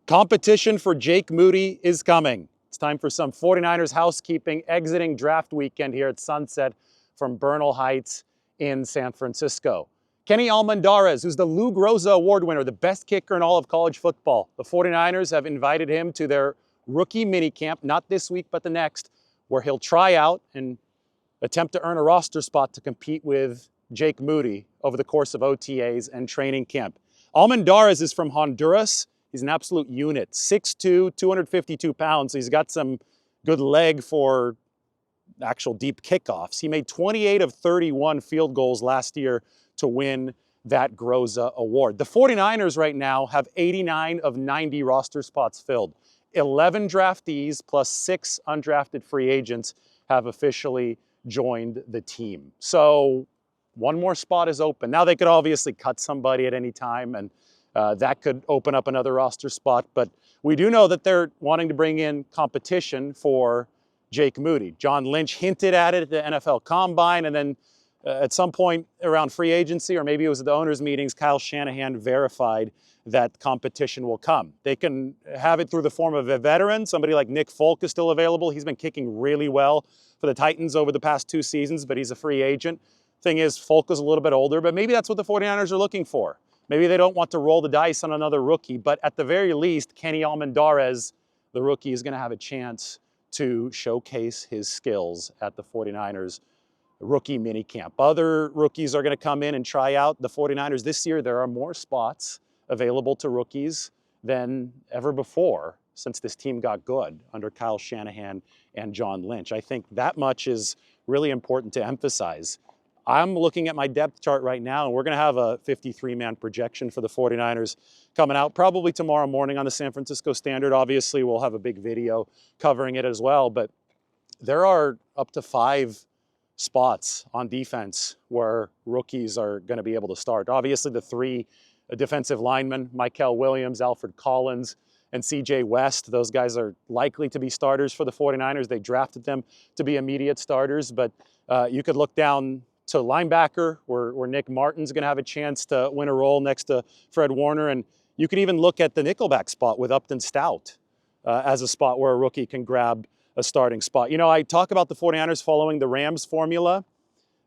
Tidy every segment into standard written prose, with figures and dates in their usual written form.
Competition for Jake Moody is coming. It's time for some 49ers housekeeping exiting draft weekend here at Sunset from Bernal Heights in San Francisco. Kenny Almendares, who's the Lou Groza Award winner, the best kicker in all of college football. The 49ers have invited him to their rookie minicamp, not this week, but the next, where he'll try out and attempt to earn a roster spot to compete with Jake Moody over the course of OTAs and training camp. Almendares is from Honduras. He's an absolute unit, 6'2", 252 pounds. So he's got some good leg for actual deep kickoffs. He made 28 of 31 field goals last year to win that Groza Award. The 49ers right now have 89 of 90 roster spots filled. 11 draftees plus 6 undrafted free agents have officially joined the team. So one more spot is open. Now they could obviously cut somebody at any time, and that could open up another roster spot. But we do know that they're wanting to bring in competition for Jake Moody. John Lynch hinted at it at the NFL Combine, and then at some point around free agency, or maybe it was at the owners' meetings, Kyle Shanahan verified that competition will come. They can have it through the form of a veteran. Somebody like Nick Folk is still available. He's been kicking really well for the Titans over the past 2 seasons, but he's a free agent. Thing is, Folk is a little bit older, but maybe that's what the 49ers are looking for. Maybe they don't want to roll the dice on another rookie, but at the very least, Kenny Almendares, the rookie, is going to have a chance to showcase his skills at the 49ers rookie minicamp. Other rookies are going to come in and try out. The 49ers this year, there are more spots available to rookies than ever before since this team got good under Kyle Shanahan and John Lynch. I think that much is really important to emphasize. I'm looking at my depth chart right now, and we're going to have a 53-man projection for the 49ers coming out probably tomorrow morning on the San Francisco Standard. Obviously, we'll have a big video covering it as well, but there are up to 5 spots on defense where rookies are going to be able to start. Obviously, the 3 defensive linemen, Michael Williams, Alfred Collins, and CJ West, those guys are likely to be starters for the 49ers. They drafted them to be immediate starters, but you could look down to linebacker, where Nick Martin's going to have a chance to win a role next to Fred Warner. And you could even look at the nickelback spot with Upton Stout as a spot where a rookie can grab a starting spot. You know, I talk about the 49ers following the Rams formula,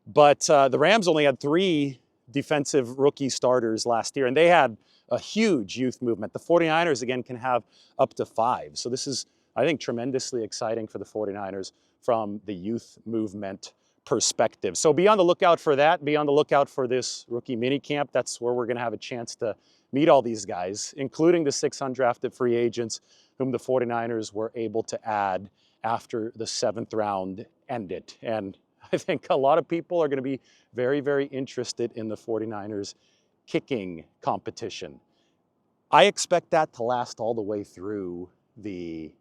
but the Rams only had 3 defensive rookie starters last year, and they had a huge youth movement. The 49ers, again, can have up to 5. So this is, I think, tremendously exciting for the 49ers from the youth movement perspective. So be on the lookout for that. Be on the lookout for this rookie minicamp. That's where we're going to have a chance to meet all these guys, including the 6 undrafted free agents whom the 49ers were able to add after the 7th round ended. And I think a lot of people are going to be very, very interested in the 49ers kicking competition. I expect that to last all the way through the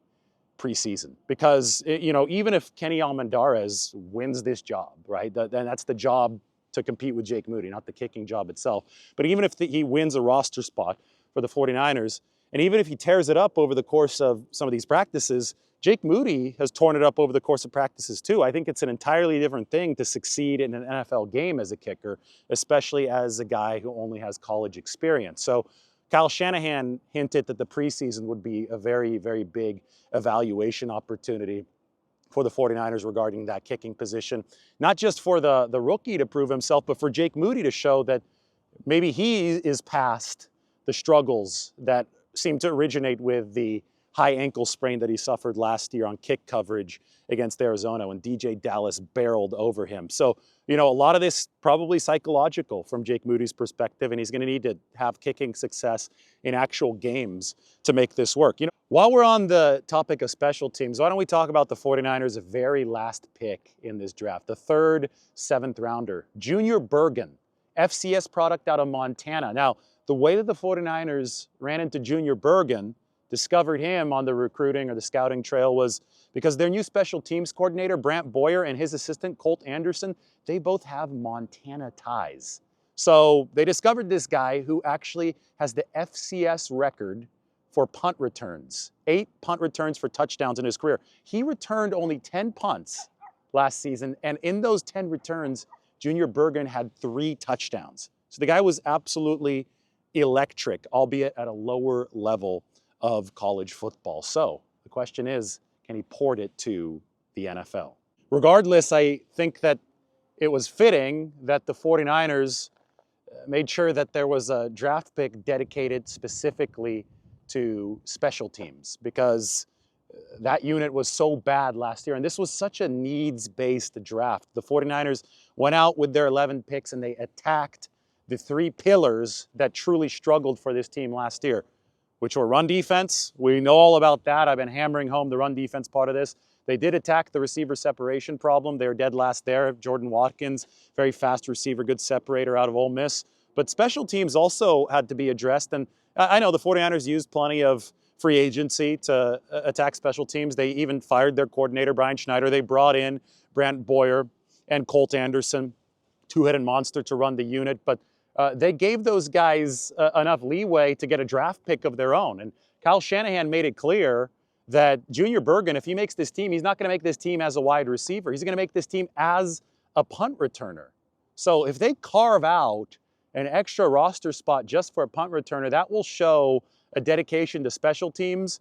preseason, because, you know, even if Kenny Almendares wins this job, right, then that's the job to compete with Jake Moody, not the kicking job itself. But even if he wins a roster spot for the 49ers, and even if he tears it up over the course of some of these practices, Jake Moody has torn it up over the course of practices too. I think it's an entirely different thing to succeed in an NFL game as a kicker, especially as a guy who only has college experience. So Kyle Shanahan hinted that the preseason would be a very, very big evaluation opportunity for the 49ers regarding that kicking position. Not just for the rookie to prove himself, but for Jake Moody to show that maybe he is past the struggles that seem to originate with the high ankle sprain that he suffered last year on kick coverage against Arizona when DJ Dallas barreled over him. So, you know, a lot of this probably psychological from Jake Moody's perspective, and he's going to need to have kicking success in actual games to make this work. You know, while we're on the topic of special teams, why don't we talk about the 49ers' very last pick in this draft, the 3rd 7th rounder, Junior Bergen, FCS product out of Montana. Now, the way that the 49ers ran into Junior Bergen, discovered him on the recruiting or the scouting trail, was because their new special teams coordinator, Brant Boyer, and his assistant, Colt Anderson, they both have Montana ties. So they discovered this guy who actually has the FCS record for punt returns, 8 punt returns for touchdowns in his career. He returned only 10 punts last season, and in those 10 returns, Junior Bergen had 3 touchdowns. So the guy was absolutely electric, albeit at a lower level of college football. So the question is, can he port it to the NFL? Regardless, I think that it was fitting that the 49ers made sure that there was a draft pick dedicated specifically to special teams, because that unit was so bad last year. And this was such a needs-based draft. The 49ers went out with their 11 picks and they attacked the three pillars that truly struggled for this team last year, which were run defense. We know all about that. I've been hammering home the run defense part of this. They did attack the receiver separation problem. They were dead last there. Jordan Watkins, very fast receiver, good separator out of Ole Miss. But special teams also had to be addressed. And I know the 49ers used plenty of free agency to attack special teams. They even fired their coordinator, Brian Schneider. They brought in Brant Boyer and Colt Anderson, two-headed monster, to run the unit. But they gave those guys enough leeway to get a draft pick of their own. And Kyle Shanahan made it clear that Junior Bergen, if he makes this team, he's not going to make this team as a wide receiver. He's going to make this team as a punt returner. So if they carve out an extra roster spot just for a punt returner, that will show a dedication to special teams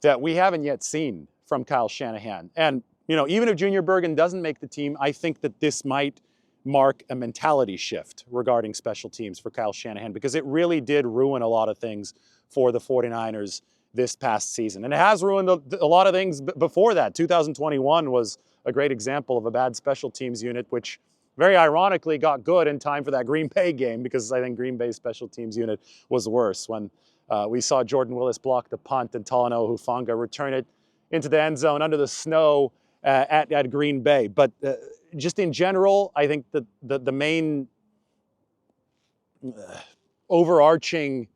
that we haven't yet seen from Kyle Shanahan. And, you know, even if Junior Bergen doesn't make the team, I think that this might mark a mentality shift regarding special teams for Kyle Shanahan, because it really did ruin a lot of things for the 49ers this past season. And it has ruined a lot of things before that. 2021 was a great example of a bad special teams unit, which very ironically got good in time for that Green Bay game, because I think Green Bay's special teams unit was worse when we saw Jordan Willis block the punt and Talanoa Hufanga return it into the end zone under the snow at Green Bay. But just in general, I think that the main overarching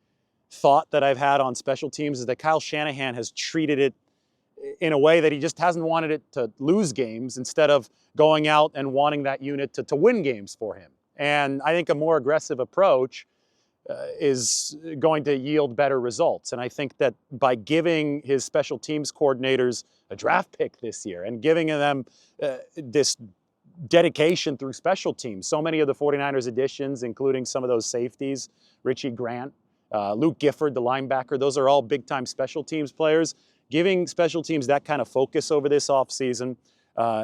thought that I've had on special teams is that Kyle Shanahan has treated it in a way that he just hasn't wanted it to lose games, instead of going out and wanting that unit to win games for him. And I think a more aggressive approach is going to yield better results. And I think that by giving his special teams coordinators a draft pick this year and giving them this dedication through special teams, so many of the 49ers additions, including some of those safeties, Richie Grant, Luke Gifford, the linebacker, those are all big-time special teams players. Giving special teams that kind of focus over this offseason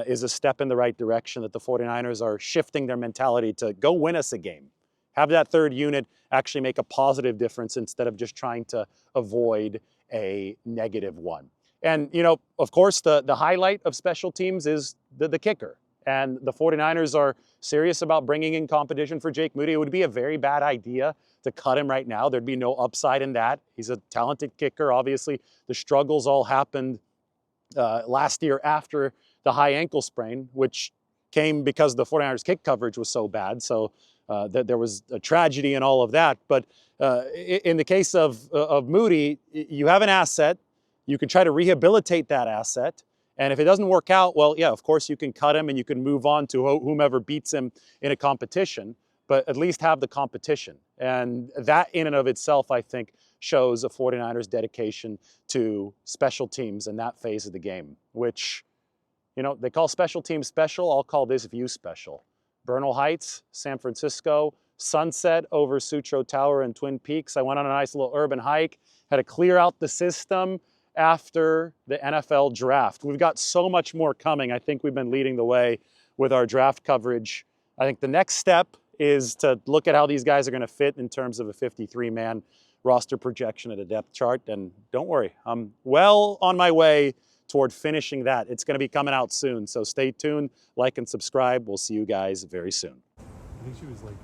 is a step in the right direction, that the 49ers are shifting their mentality to go win us a game. Have that third unit actually make a positive difference instead of just trying to avoid a negative one. And, you know, of course, the highlight of special teams is the kicker. And the 49ers are serious about bringing in competition for Jake Moody. It would be a very bad idea to cut him right now. There'd be no upside in that. He's a talented kicker. Obviously, the struggles all happened last year after the high ankle sprain, which came because the 49ers kick coverage was so bad. So that there was a tragedy in all of that. But in the case of Moody, you have an asset. You can try to rehabilitate that asset. And if it doesn't work out, well, yeah, of course you can cut him and you can move on to whomever beats him in a competition, but at least have the competition. And that in and of itself, I think, shows a 49ers dedication to special teams in that phase of the game, which, you know, they call special teams special. I'll call this view special. Bernal Heights, San Francisco, sunset over Sutro Tower and Twin Peaks. I went on a nice little urban hike, had to clear out the system after the NFL draft. We've got so much more coming. I think we've been leading the way with our draft coverage. I think the next step is to look at how these guys are going to fit in terms of a 53-man roster projection at a depth chart. And don't worry, I'm well on my way toward finishing that. It's going to be coming out soon. So stay tuned, like and subscribe. We'll see you guys very soon. I think she was like